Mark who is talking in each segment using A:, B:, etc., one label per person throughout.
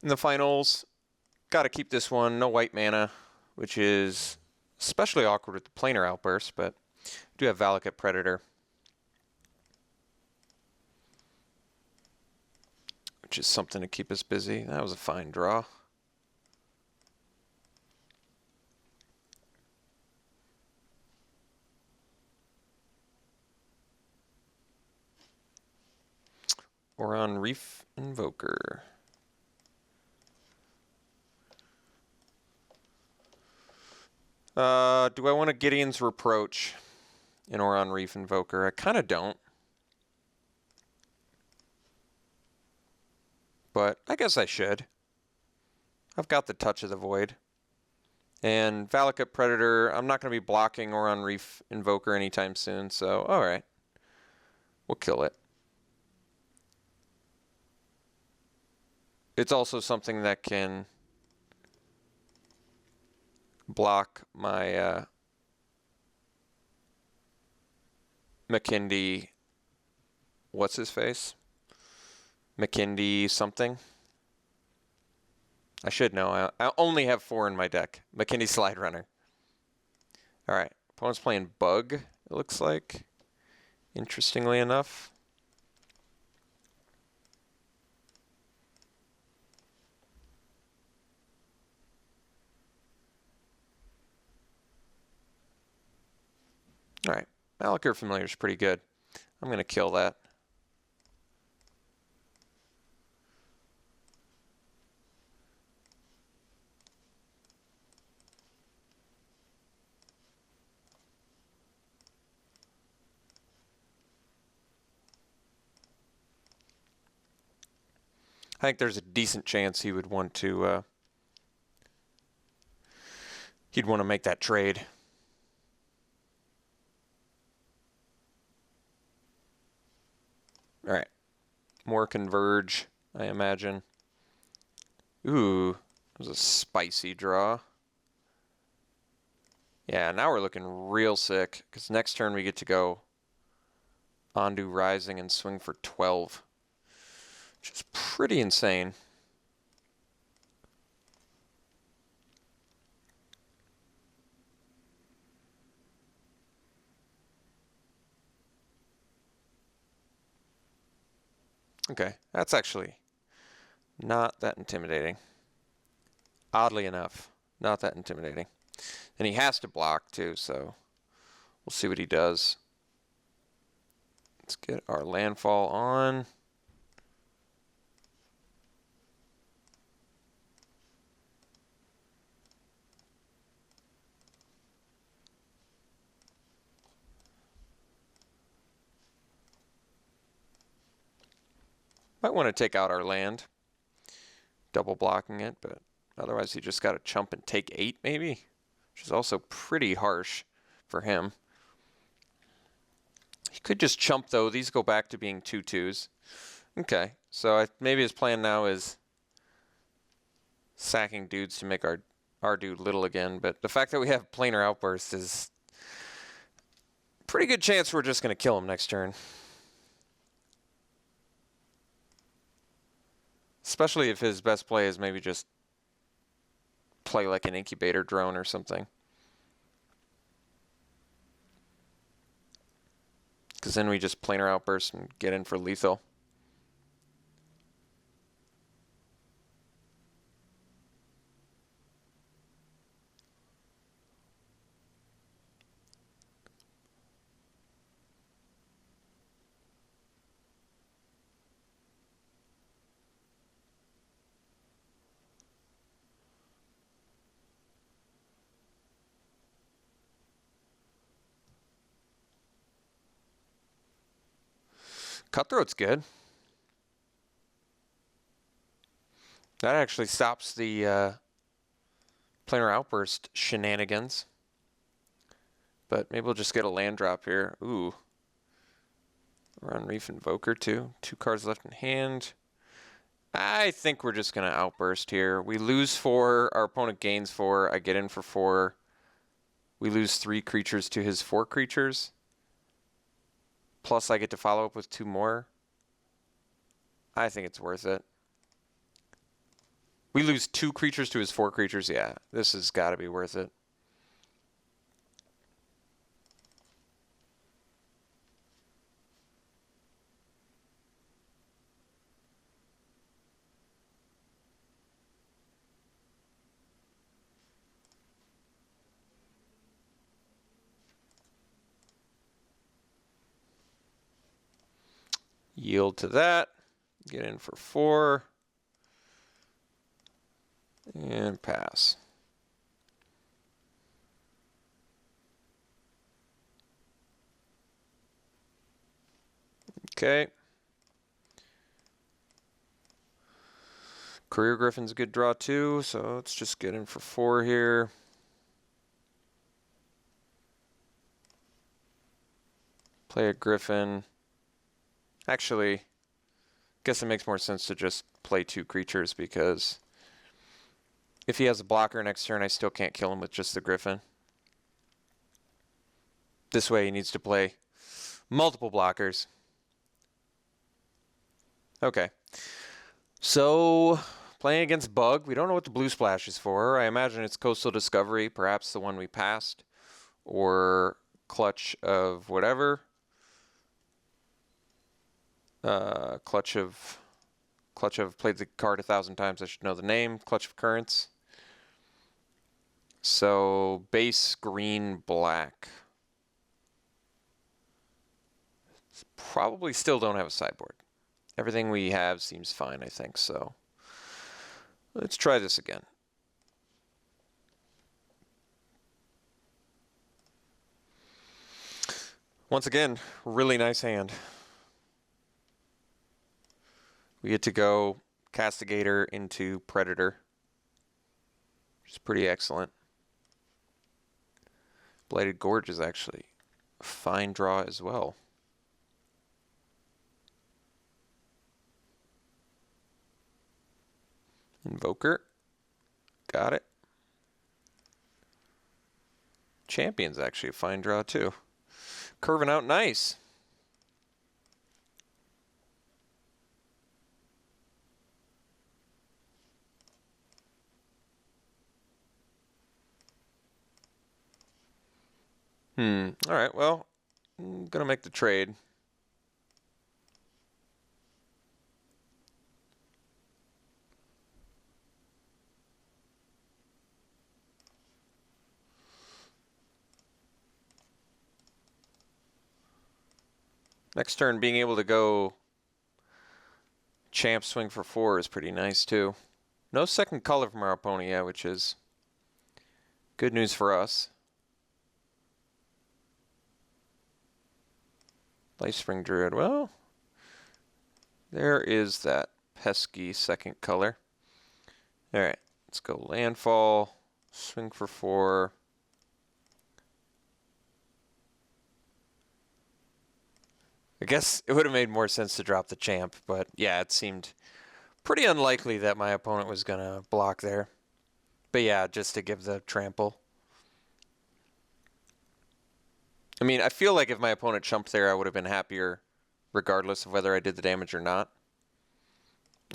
A: In the finals, got to keep this one. No white mana, which is especially awkward with the planar outburst, but I do have Valakut Predator, which is something to keep us busy. That was a fine draw. Oron Reef Invoker. Do I want a Gideon's Reproach in Oron Reef Invoker? I kind of don't. But I guess I should. I've got the Touch of the Void. And Valakut Predator, I'm not going to be blocking Oron Reef Invoker anytime soon, so alright. We'll kill it. It's also something that can block my McKindy, what's his face? McKindy something. I should know. I only have 4 in my deck. McKindy Slide Runner. Alright. Opponent's playing Bug, it looks like. Interestingly enough. Alright. Malakir Familiar is pretty good. I'm going to kill that. I think there's a decent chance he would want to make that trade. All right. More Converge, I imagine. Ooh, that was a spicy draw. Yeah, now we're looking real sick, because next turn we get to go Ondu Rising and swing for 12, which is pretty insane. Okay, that's actually not that intimidating. Oddly enough, not that intimidating. And he has to block too, so we'll see what he does. Let's get our landfall on. Might want to take out our land, double blocking it, but otherwise he just got to chump and take 8 maybe, which is also pretty harsh for him. He could just chump though. These go back to being 2/2s. Okay, so maybe his plan now is sacking dudes to make our dude little again, but the fact that we have planar outburst is pretty good chance we're just going to kill him next turn. Especially if his best play is maybe just play like an incubator drone or something. Because then we just planar outburst and get in for lethal. Cutthroat's good. That actually stops the planar outburst shenanigans. But maybe we'll just get a land drop here. Ooh. We're on Reef Invoker too. 2 cards left in hand. I think we're just going to outburst here. We lose 4. Our opponent gains 4. I get in for 4. We lose 3 creatures to his 4 creatures. Plus I get to follow up with 2 more. I think it's worth it. We lose 2 creatures to his 4 creatures. Yeah, this has got to be worth it. Yield to that. Get in for 4. And pass. Okay. Career Griffin's a good draw too, so let's just get in for 4 here. Play a Griffin. Actually, guess it makes more sense to just play 2 creatures because if he has a blocker next turn, I still can't kill him with just the Griffin. This way he needs to play multiple blockers. Okay. So, playing against Bug, we don't know what the blue splash is for. I imagine it's Coastal Discovery, perhaps the one we passed, or Clutch of whatever. Clutch of played the card 1,000 times. I should know the name. Clutch of Currents. So base green black. Probably still don't have a sideboard. Everything we have seems fine, I think. So let's try this again. Once again, really nice hand. We get to go Castigator into Predator, which is pretty excellent. Blighted Gorge is actually a fine draw as well. Invoker. Got it. Champion's actually a fine draw too. Curving out nice. All right, well, I'm going to make the trade. Next turn, being able to go champ swing for 4 is pretty nice, too. No second color from our opponent yet, which is good news for us. Lifespring Druid, well, there is that pesky second color. All right, let's go landfall, swing for 4. I guess it would have made more sense to drop the champ, but yeah, it seemed pretty unlikely that my opponent was going to block there. But yeah, just to give the trample. I mean, I feel like if my opponent chumped there, I would have been happier regardless of whether I did the damage or not.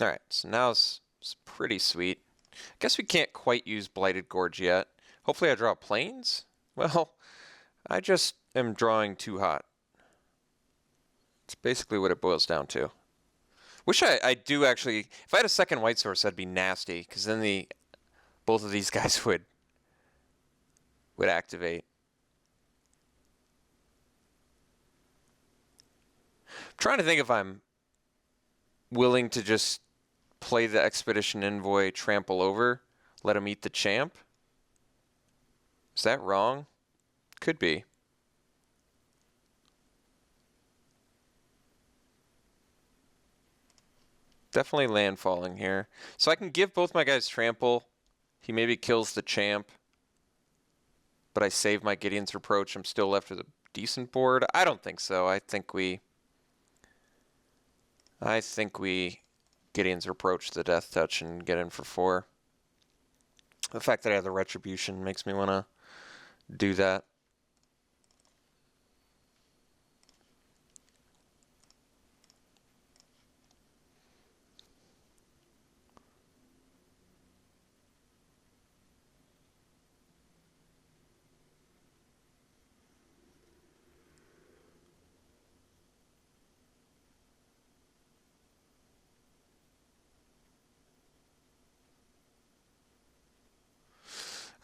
A: All right, so now it's pretty sweet. I guess we can't quite use Blighted Gorge yet. Hopefully I draw Plains. Well, I just am drawing too hot. It's basically what it boils down to. Wish I do actually, if I had a second white source, that'd be nasty, because then both of these guys would activate. I'm trying to think if I'm willing to just play the Expedition Envoy, trample over, let him eat the champ. Is that wrong? Could be. Definitely landfalling here. So I can give both my guys trample. He maybe kills the champ. But I save my Gideon's Reproach. I'm still left with a decent board. I don't think so. I think we Gideon's Reproach the Death Touch and get in for 4. The fact that I have the Retribution makes me want to do that.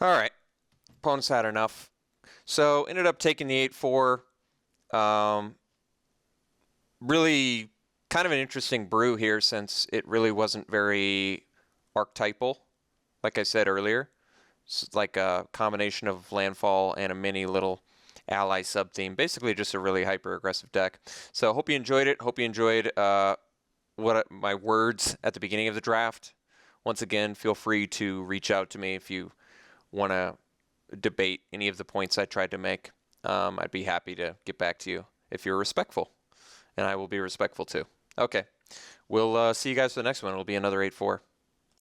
A: All right. Opponents had enough. So ended up taking the 8-4. Really kind of an interesting brew here since it really wasn't very archetypal, like I said earlier. It's like a combination of landfall and a mini little ally sub theme. Basically just a really hyper aggressive deck. So hope you enjoyed it. Hope you enjoyed my words at the beginning of the draft. Once again, feel free to reach out to me if you want to debate any of the points I tried to make. I'd be happy to get back to you if you're respectful, and I will be respectful too. Okay, we'll see you guys for the next one. It'll be another 8-4.